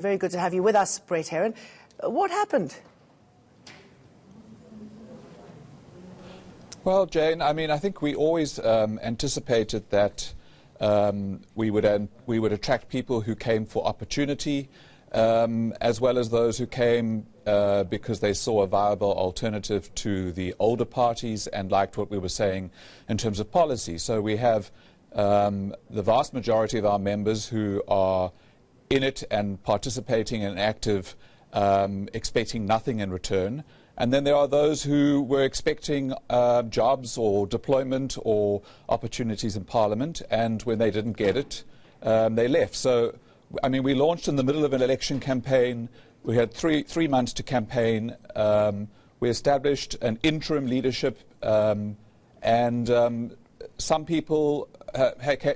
Very good to have you with us, Brett Heron. What happened? Well, Jane, I mean, I think we always anticipated that we would attract people who came for opportunity, as well as those who came because they saw a viable alternative to the older parties and liked what we were saying in terms of policy. So we have the vast majority of our members who are in it and participating and active, expecting nothing in return. And then there are those who were expecting jobs or deployment or opportunities in Parliament, and when they didn't get it, they left. So, I mean, we launched in the middle of an election campaign. We had three months to campaign. We established an interim leadership, and some people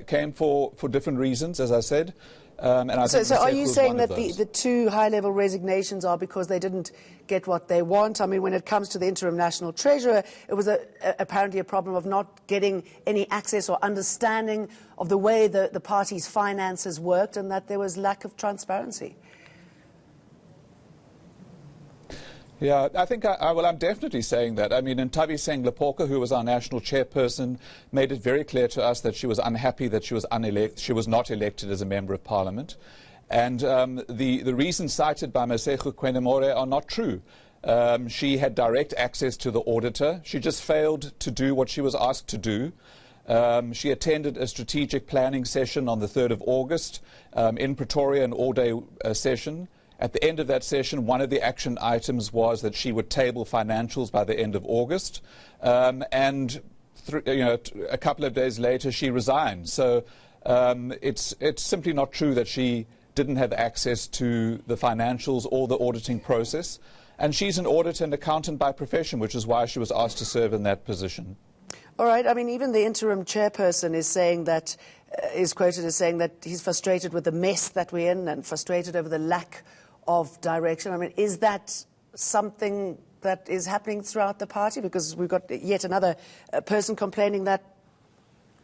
came for different reasons, as I said. So are you saying that the two high-level resignations are because they didn't get what they want? I mean, when it comes to the interim national treasurer, it was apparently a problem of not getting any access or understanding of the way the party's finances worked, and that there was lack of transparency. Yeah, I think, well, I'm definitely saying that. I mean, Nthabiseng Lepoka, who was our national chairperson, made it very clear to us that she was unhappy that she was not elected as a member of Parliament. And the reasons cited by Masego Kwenemore are not true. She had direct access to the auditor. She just failed to do what she was asked to do. She attended a strategic planning session on the 3rd of August in Pretoria, an all-day session. At the end of that session, one of the action items was that she would table financials by the end of August. And a couple of days later, she resigned. So it's simply not true that she didn't have access to the financials or the auditing process. And she's an auditor and accountant by profession, which is why she was asked to serve in that position. All right. I mean, even the interim chairperson is saying that, is quoted as saying that he's frustrated with the mess that we're in and frustrated over the lack of direction. I mean, is that something that is happening throughout the party? Because we've got yet another person complaining that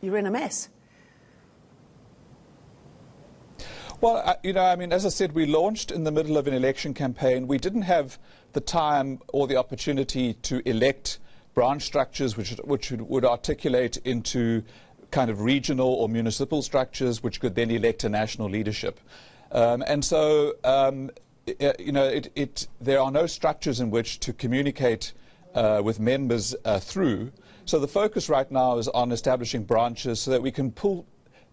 you're in a mess. Well, I mean, as I said, we launched in the middle of an election campaign. We didn't have the time or the opportunity to elect branch structures which would articulate into kind of regional or municipal structures which could then elect a national leadership. And so, there are no structures in which to communicate with members through. So the focus right now is on establishing branches so that we can pull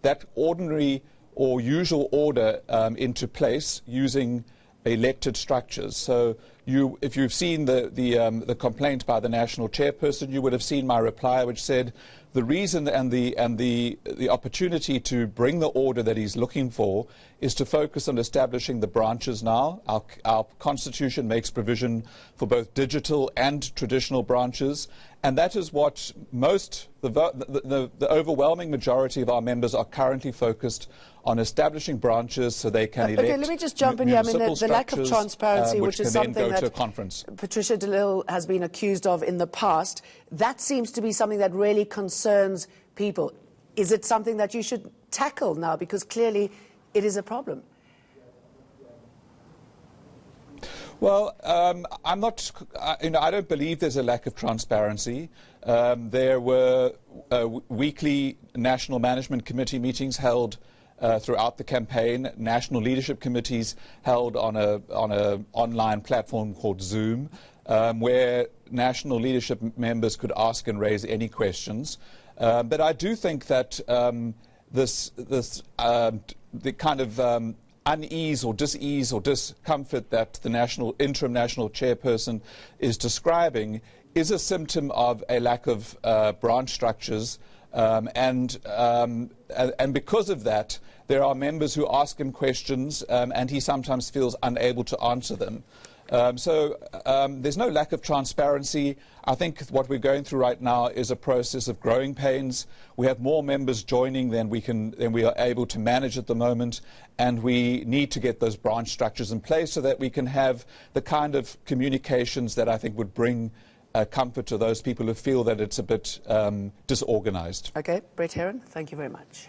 that ordinary or usual order into place using elected structures. So if you've seen the complaint by the national chairperson, you would have seen my reply, which said the reason and the opportunity to bring the order that he's looking for is to focus on establishing the branches now. Our constitution makes provision for both digital and traditional branches, and that is what the overwhelming majority of our members are currently focused on, establishing branches so they can elect. Okay, let me just jump in here. I mean, the lack of transparency, which is something that Patricia de Lille has been accused of in the past, that seems to be something that really concerns people. Is it something that you should tackle now? Because clearly it is a problem. Well, I'm not. I don't believe there's a lack of transparency. There were weekly National Management Committee meetings held throughout the campaign. National leadership committees held on a online platform called Zoom, where national leadership members could ask and raise any questions. But I do think that the kind of unease or dis-ease or discomfort that the interim national chairperson is describing is a symptom of a lack of branch structures, and because of that, there are members who ask him questions, and he sometimes feels unable to answer them. So there's no lack of transparency. I think what we're going through right now is a process of growing pains. We have more members joining than we are able to manage at the moment, and we need to get those branch structures in place so that we can have the kind of communications that I think would bring comfort to those people who feel that it's a bit disorganized. Okay, Brett Heron, thank you very much.